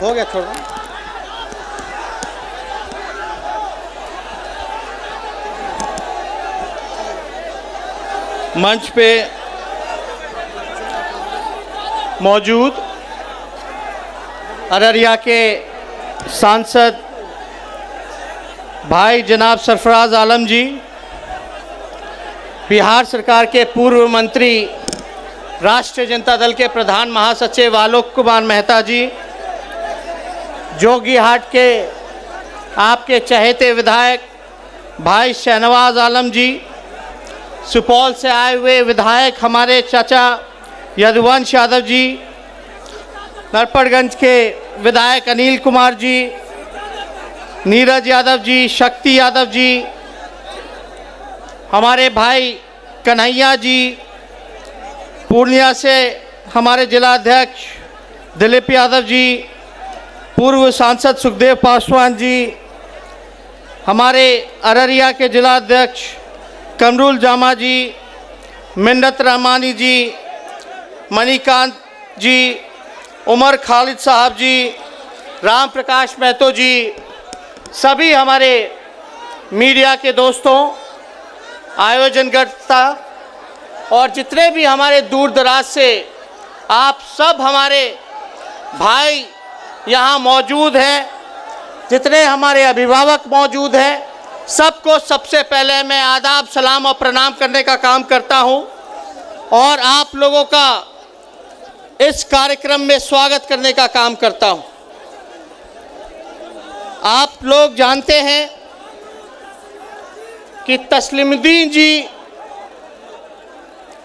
हो गया छोड़। मंच पे मौजूद अररिया के सांसद भाई जनाब सरफराज आलम जी, बिहार सरकार के पूर्व मंत्री राष्ट्रीय जनता दल के प्रधान महासचिव आलोक कुमार मेहता जी, जोगीहाट के आपके चहेते विधायक भाई शहनवाज आलम जी, सुपौल से आए हुए विधायक हमारे चाचा यदुवंश यादव जी, नरपतगंज के विधायक अनिल कुमार जी, नीरज यादव जी, शक्ति यादव जी, हमारे भाई कन्हैया जी, पूर्णिया से हमारे जिला अध्यक्ष दिलीप यादव जी, पूर्व सांसद सुखदेव पासवान जी, हमारे अररिया के जिला अध्यक्ष कमरुल जामा जी, मिन्नत रहमानी जी, मणिकांत जी, उमर खालिद साहब जी, राम प्रकाश महतो जी, सभी हमारे मीडिया के दोस्तों, आयोजनकर्ता और जितने भी हमारे दूर दराज से आप सब हमारे भाई यहाँ मौजूद हैं, जितने हमारे अभिभावक मौजूद हैं, सबको सबसे पहले मैं आदाब सलाम और प्रणाम करने का काम करता हूँ और आप लोगों का इस कार्यक्रम में स्वागत करने का काम करता हूँ। आप लोग जानते हैं कि तस्लीमुद्दीन जी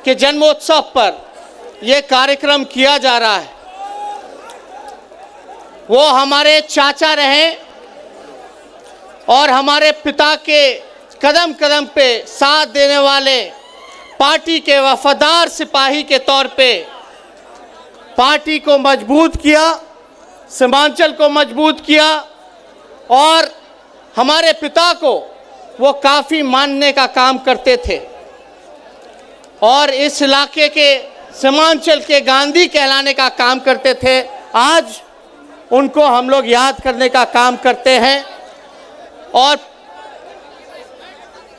के जन्मोत्सव पर यह कार्यक्रम किया जा रहा है। वो हमारे चाचा रहे और हमारे पिता के कदम कदम पे साथ देने वाले, पार्टी के वफादार सिपाही के तौर पे पार्टी को मजबूत किया, सीमांचल को मजबूत किया और हमारे पिता को वो काफ़ी मानने का काम करते थे और इस इलाके के सीमांचल के गांधी कहलाने का काम करते थे। आज उनको हम लोग याद करने का काम करते हैं और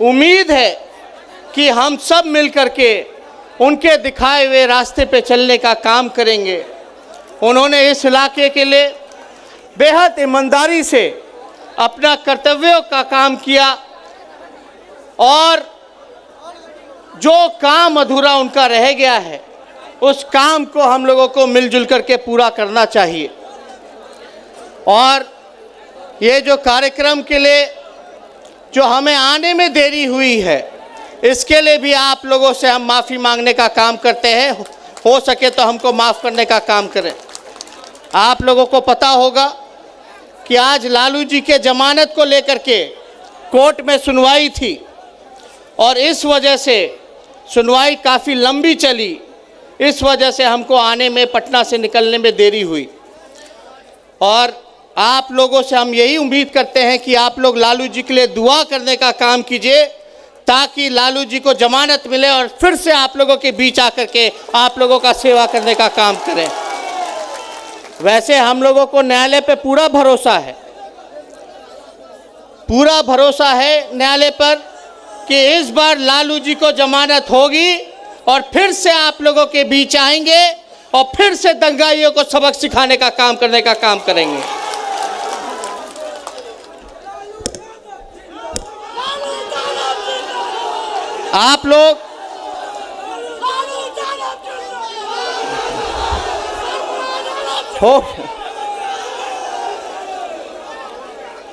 उम्मीद है कि हम सब मिलकर के उनके दिखाए हुए रास्ते पे चलने का काम करेंगे। उन्होंने इस इलाके के लिए बेहद ईमानदारी से अपना कर्तव्यों का काम किया और जो काम अधूरा उनका रह गया है उस काम को हम लोगों को मिलजुल करके पूरा करना चाहिए। और ये जो कार्यक्रम के लिए जो हमें आने में देरी हुई है, इसके लिए भी आप लोगों से हम माफ़ी मांगने का काम करते हैं। हो सके तो हमको माफ़ करने का काम करें। आप लोगों को पता होगा कि आज लालू जी के ज़मानत को लेकर के कोर्ट में सुनवाई थी और इस वजह से सुनवाई काफ़ी लंबी चली। इस वजह से हमको आने में, पटना से निकलने में देरी हुई और आप लोगों से हम यही उम्मीद करते हैं कि आप लोग लालू जी के लिए दुआ करने का काम कीजिए ताकि लालू जी को जमानत मिले और फिर से आप लोगों के बीच आकर के आप लोगों का सेवा करने का काम करें। वैसे हम लोगों को न्यायालय पे पूरा भरोसा है न्यायालय पर कि इस बार लालू जी को जमानत होगी और फिर से आप लोगों के बीच आएंगे और फिर से दंगाइयों को सबक सिखाने का काम करने का काम करेंगे। आप लोग हो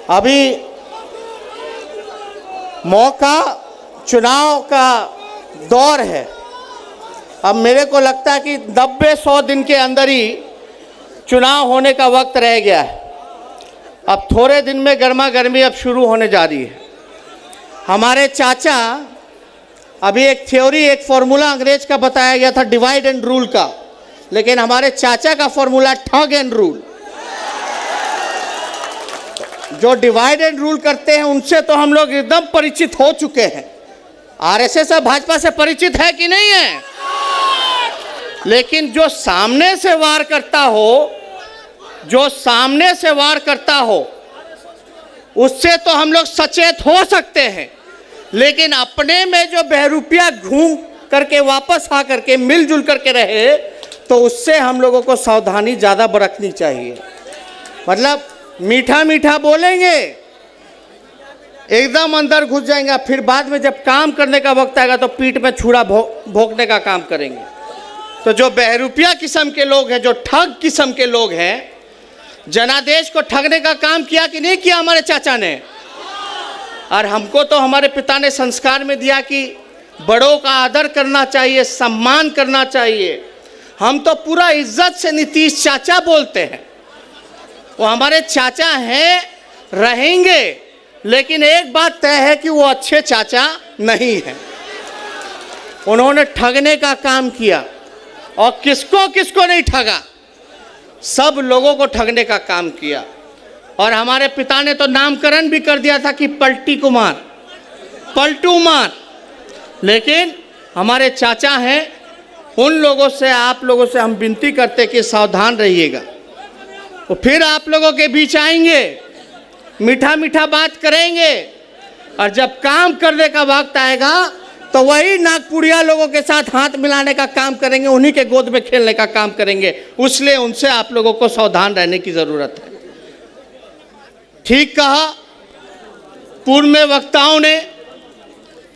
अभी मौका चुनाव का दौर है। अब मेरे को लगता है कि 90-100 दिन के अंदर ही चुनाव होने का वक्त रह गया है। अब थोड़े दिन में गर्मा गर्मी अब शुरू होने जा रही है। हमारे चाचा, अभी एक थ्योरी, एक फॉर्मूला अंग्रेज का बताया गया था डिवाइड एंड रूल का, लेकिन हमारे चाचा का फॉर्मूला ठग एंड रूल। जो डिवाइड एंड रूल करते हैं उनसे तो हम लोग एकदम परिचित हो चुके हैं। आरएसएस और भाजपा से परिचित है कि नहीं है? लेकिन जो सामने से वार करता हो जो सामने से वार करता हो उससे तो हम लोग सचेत हो सकते हैं, लेकिन अपने में जो बहरूपिया घूम करके वापस आ करके मिलजुल करके रहे तो उससे हम लोगों को सावधानी ज़्यादा बरतनी चाहिए। मतलब मीठा मीठा बोलेंगे, एकदम अंदर घुस जाएंगे, फिर बाद में जब काम करने का वक्त आएगा तो पीठ में छुरा भोंकने का काम करेंगे। तो जो बहरूपिया किस्म के लोग हैं, जो ठग किस्म के लोग हैं, जनादेश को ठगने का काम किया कि नहीं किया हमारे चाचा ने? और हमको तो हमारे पिता ने संस्कार में दिया कि बड़ों का आदर करना चाहिए, सम्मान करना चाहिए। हम तो पूरा इज्जत से नीतीश चाचा बोलते हैं। वो हमारे चाचा हैं, रहेंगे, लेकिन एक बात तय है कि वो अच्छे चाचा नहीं हैं। उन्होंने ठगने का काम किया, और किसको किसको नहीं ठगा, सब लोगों को ठगने का काम किया। और हमारे पिता ने तो नामकरण भी कर दिया था कि पलटी कुमार, पलटू मार। लेकिन हमारे चाचा हैं, उन लोगों से, आप लोगों से हम विनती करते कि सावधान रहिएगा। वो फिर आप लोगों के बीच आएंगे, मीठा मीठा बात करेंगे, और जब काम करने का वक्त आएगा तो वही नागपुरिया लोगों के साथ हाथ मिलाने का काम करेंगे, उन्हीं के गोद में खेलने का काम करेंगे। इसलिए उनसे आप लोगों को सावधान रहने की ज़रूरत है। ठीक कहा पूर्व में वक्ताओं ने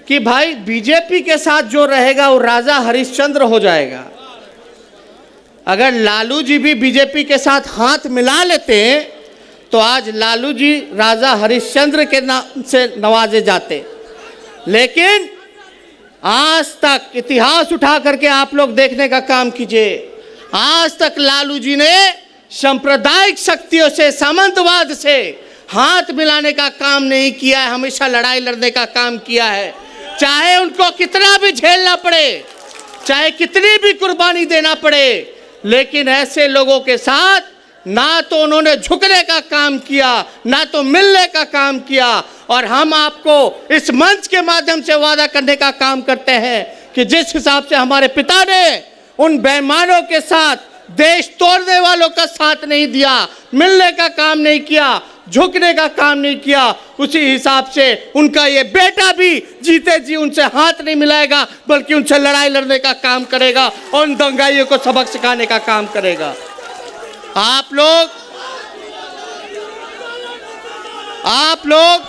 कि भाई बीजेपी के साथ जो रहेगा वो राजा हरिश्चंद्र हो जाएगा। अगर लालू जी भी बीजेपी के साथ हाथ मिला लेते तो आज लालू जी राजा हरिश्चंद्र के नाम से नवाजे जाते। लेकिन आज तक इतिहास उठा करके आप लोग देखने का काम कीजिए, आज तक लालू जी ने सांप्रदायिक शक्तियों से, सामंतवाद से हाथ मिलाने का काम नहीं किया है, हमेशा लड़ाई लड़ने का काम किया है। चाहे उनको कितना भी झेलना पड़े, चाहे कितनी भी कुर्बानी देना पड़े, लेकिन ऐसे लोगों के साथ ना तो उन्होंने झुकने का काम किया, ना तो मिलने का काम किया। और हम आपको इस मंच के माध्यम से वादा करने का काम करते हैं कि जिस हिसाब से हमारे पिता ने उन बेईमानों के साथ, देश तोड़ने वालों का साथ नहीं दिया, मिलने का काम नहीं किया, झुकने का काम नहीं किया, उसी हिसाब से उनका ये बेटा भी जीते जी उनसे हाथ नहीं मिलाएगा, बल्कि उनसे लड़ाई लड़ने का काम करेगा और उन दंगाइयों को सबक सिखाने का काम करेगा। आप लोग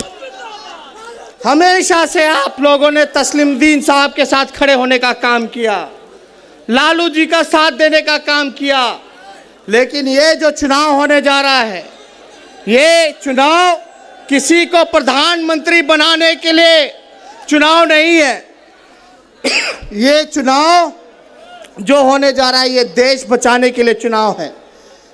हमेशा से आप लोगों ने तस्लीमुद्दीन साहब के साथ खड़े होने का काम किया, लालू जी का साथ देने का काम किया। लेकिन ये जो चुनाव होने जा रहा है, ये चुनाव किसी को प्रधानमंत्री बनाने के लिए चुनाव नहीं है। ये चुनाव जो होने जा रहा है, ये देश बचाने के लिए चुनाव है,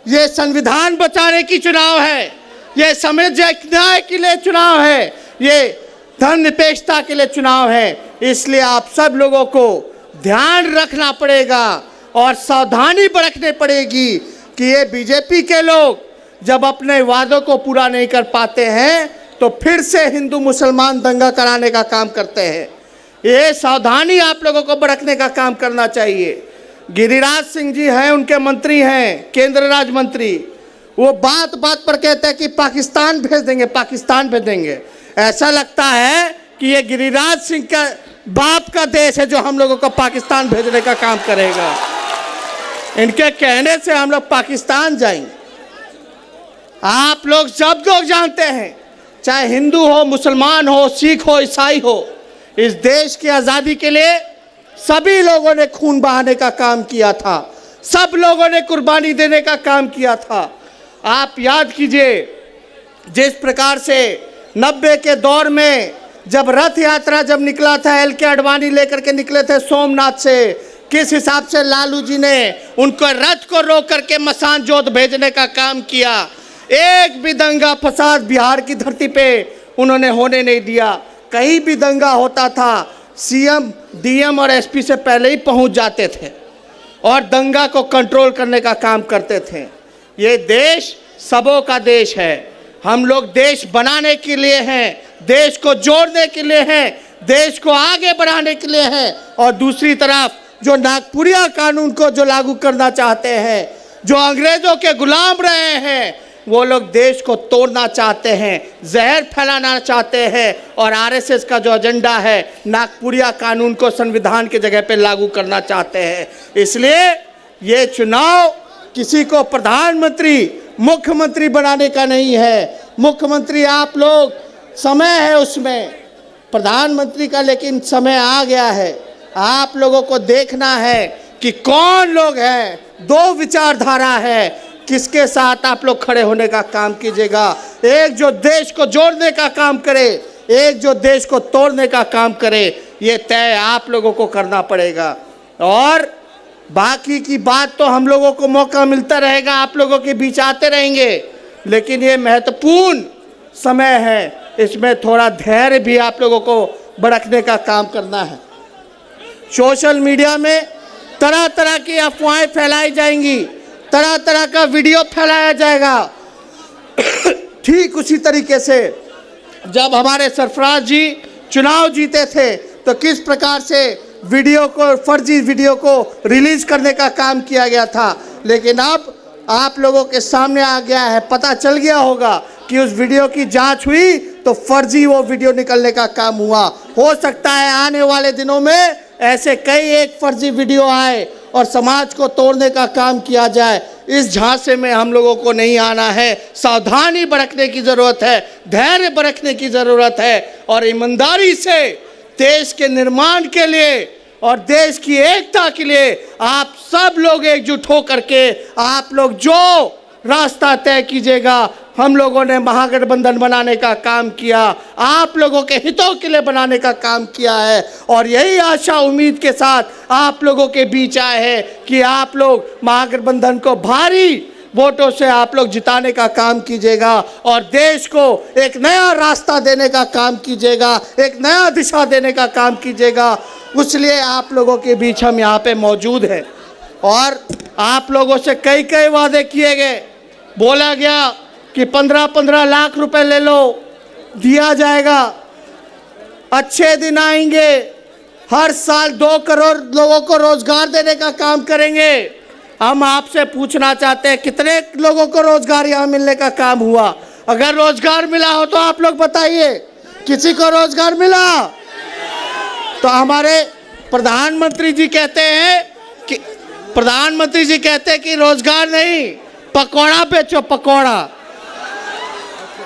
ये संविधान बचाने की चुनाव है, ये सामाजिक न्याय के लिए चुनाव है, ये धर्मनिरपेक्षता के लिए चुनाव है। इसलिए आप सब लोगों को ध्यान रखना पड़ेगा और सावधानी बरतनी पड़ेगी कि ये बीजेपी के लोग जब अपने वादों को पूरा नहीं कर पाते हैं तो फिर से हिंदू मुसलमान दंगा कराने का काम करते हैं। ये सावधानी आप लोगों को बरतने का काम करना चाहिए। गिरिराज सिंह जी हैं, उनके मंत्री हैं, केंद्र राज्य मंत्री, वो बात बात पर कहते हैं कि पाकिस्तान भेज देंगे, पाकिस्तान भेज देंगे। ऐसा लगता है कि ये गिरिराज सिंह का बाप का देश है जो हम लोगों को पाकिस्तान भेजने का काम करेगा। इनके कहने से हम लोग पाकिस्तान जाएंगे। आप लोग सब लोग जानते हैं, चाहे हिंदू हो, मुसलमान हो, सिख हो, ईसाई हो, इस देश की आज़ादी के लिए सभी लोगों ने खून बहाने का काम किया था, सब लोगों ने कुर्बानी देने का काम किया था। आप याद कीजिए जिस प्रकार से 90 के दौर में जब रथ यात्रा जब निकला था, एल.के. आडवाणी लेकर के निकले थे सोमनाथ से, किस हिसाब से लालू जी ने उनको रथ को रोक करके मसान जोत भेजने का काम किया। एक भी दंगा फसाद बिहार की धरती पे उन्होंने होने नहीं दिया। कहीं भी दंगा होता था, सीएम, डीएम और एसपी से पहले ही पहुंच जाते थे और दंगा को कंट्रोल करने का काम करते थे। ये देश सबों का देश है। हम लोग देश बनाने के लिए हैं, देश को जोड़ने के लिए हैं, देश को आगे बढ़ाने के लिए हैं। और दूसरी तरफ जो नागपुरिया कानून को जो लागू करना चाहते हैं, जो अंग्रेजों के गुलाम रहे हैं, वो लोग देश को तोड़ना चाहते हैं, जहर फैलाना चाहते हैं और आरएसएस का जो एजेंडा है नागपुरिया कानून को संविधान की जगह पे लागू करना चाहते हैं। इसलिए ये चुनाव किसी को प्रधानमंत्री मुख्यमंत्री बनाने का नहीं है। मुख्यमंत्री आप लोग, समय है उसमें प्रधानमंत्री का, लेकिन समय आ गया है। आप लोगों को देखना है कि कौन लोग हैं, दो विचारधारा है, किसके साथ आप लोग खड़े होने का काम कीजिएगा। एक जो देश को जोड़ने का काम करे, एक जो देश को तोड़ने का काम करे, ये तय आप लोगों को करना पड़ेगा। और बाकी की बात तो हम लोगों को मौका मिलता रहेगा, आप लोगों के बीच आते रहेंगे, लेकिन ये महत्वपूर्ण समय है, इसमें थोड़ा धैर्य भी आप लोगों को बरतने का काम करना है। सोशल मीडिया में तरह तरह की अफवाहें फैलाई जाएंगी, तरह तरह का वीडियो फैलाया जाएगा। ठीक उसी तरीके से जब हमारे सरफराज जी चुनाव जीते थे तो किस प्रकार से वीडियो को, फर्जी वीडियो को रिलीज करने का काम किया गया था, लेकिन अब आप लोगों के सामने आ गया है, पता चल गया होगा कि उस वीडियो की जांच हुई तो फर्जी वो वीडियो निकलने का काम हुआ। हो सकता है आने वाले दिनों में ऐसे कई एक फर्जी वीडियो आए और समाज को तोड़ने का काम किया जाए। इस झांसे में हम लोगों को नहीं आना है। सावधानी बरतने की ज़रूरत है, धैर्य बरतने की ज़रूरत है और ईमानदारी से देश के निर्माण के लिए और देश की एकता के लिए आप सब लोग एकजुट हो करके आप लोग जो रास्ता तय कीजिएगा। हम लोगों ने महागठबंधन बनाने का काम किया, आप लोगों के हितों के लिए बनाने का काम किया है और यही आशा उम्मीद के साथ आप लोगों के बीच आए हैं कि आप लोग महागठबंधन को भारी वोटों से आप लोग जिताने का काम कीजिएगा और देश को एक नया रास्ता देने का काम कीजिएगा, एक नया दिशा देने का काम कीजिएगा। इसलिए आप लोगों के बीच हम यहाँ पे मौजूद हैं और आप लोगों से कई कई वादे किए गए। बोला गया कि 15-15 लाख रुपए ले लो, दिया जाएगा, अच्छे दिन आएंगे, हर साल 2 करोड़ लोगों को रोजगार देने का काम करेंगे। हम आपसे पूछना चाहते हैं कितने लोगों को रोजगार यहाँ मिलने का काम हुआ? अगर रोजगार मिला हो तो आप लोग बताइए, किसी को रोजगार मिला? तो हमारे प्रधानमंत्री जी कहते हैं कि रोजगार नहीं, पकौड़ा बेचो, पकौड़ा।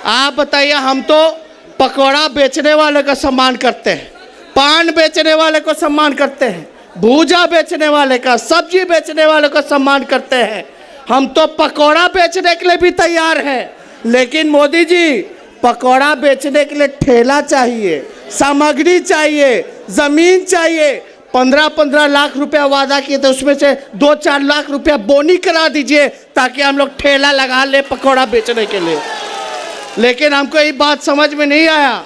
आप बताइए, हम तो पकौड़ा बेचने वाले का सम्मान करते हैं, पान बेचने वाले को सम्मान करते हैं, भूजा बेचने वाले का, सब्जी बेचने वाले को सम्मान करते हैं। हम तो पकौड़ा बेचने के लिए भी तैयार हैं, लेकिन मोदी जी पकौड़ा बेचने के लिए ठेला चाहिए, सामग्री चाहिए, ज़मीन चाहिए। 15-15 लाख रुपया वादा किए तो उसमें से 2-4 लाख रुपया बोनी करा दीजिए ताकि हम लोग ठेला लगा ले पकौड़ा बेचने के लिए। लेकिन हमको ये बात समझ में नहीं आया,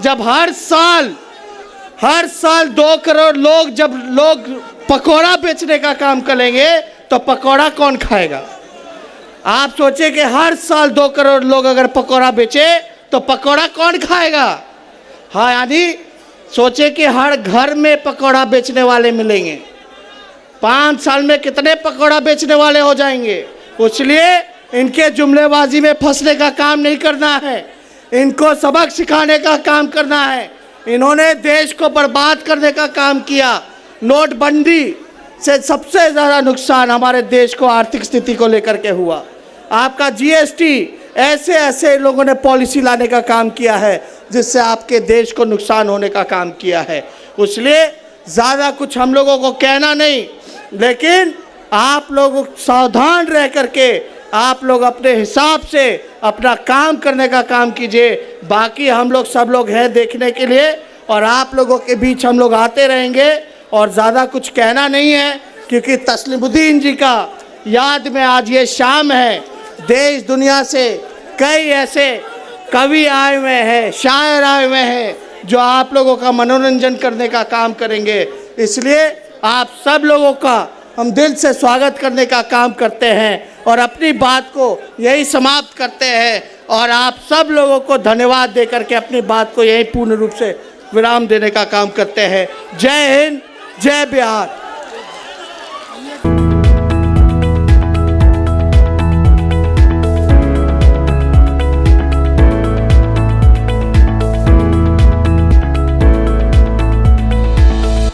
जब हर साल 2 करोड़ लोग जब लोग पकौड़ा बेचने का काम करेंगे तो पकौड़ा कौन खाएगा? आप सोचिए कि हर साल 2 करोड़ लोग अगर पकौड़ा बेचे तो पकौड़ा कौन खाएगा? हाँ, यानी सोचे कि हर घर में पकौड़ा बेचने वाले मिलेंगे। 5 साल में कितने पकौड़ा बेचने वाले हो जाएंगे? इसलिए इनके जुमलेबाजी में फंसने का काम नहीं करना है, इनको सबक सिखाने का काम करना है। इन्होंने देश को बर्बाद करने का काम किया। नोटबंदी से सबसे ज़्यादा नुकसान हमारे देश को आर्थिक स्थिति को लेकर के हुआ। आपका जीएसटी, ऐसे लोगों ने पॉलिसी लाने का काम किया है जिससे आपके देश को नुकसान होने का काम किया है। इसलिए ज़्यादा कुछ हम लोगों को कहना नहीं, लेकिन आप लोग सावधान रह करके आप लोग अपने हिसाब से अपना काम करने का काम कीजिए। बाकी हम लोग सब लोग हैं देखने के लिए और आप लोगों के बीच हम लोग आते रहेंगे और ज़्यादा कुछ कहना नहीं है, क्योंकि तस्लीमुद्दीन जी का याद में आज ये शाम है। देश दुनिया से कई ऐसे कवि आए हुए हैं, शायर आए हुए हैं जो आप लोगों का मनोरंजन करने का काम करेंगे। इसलिए आप सब लोगों का हम दिल से स्वागत करने का काम करते हैं और अपनी बात को यही समाप्त करते हैं और आप सब लोगों को धन्यवाद दे करके अपनी बात को यही पूर्ण रूप से विराम देने का काम करते हैं। जय हिंद, जय बिहार।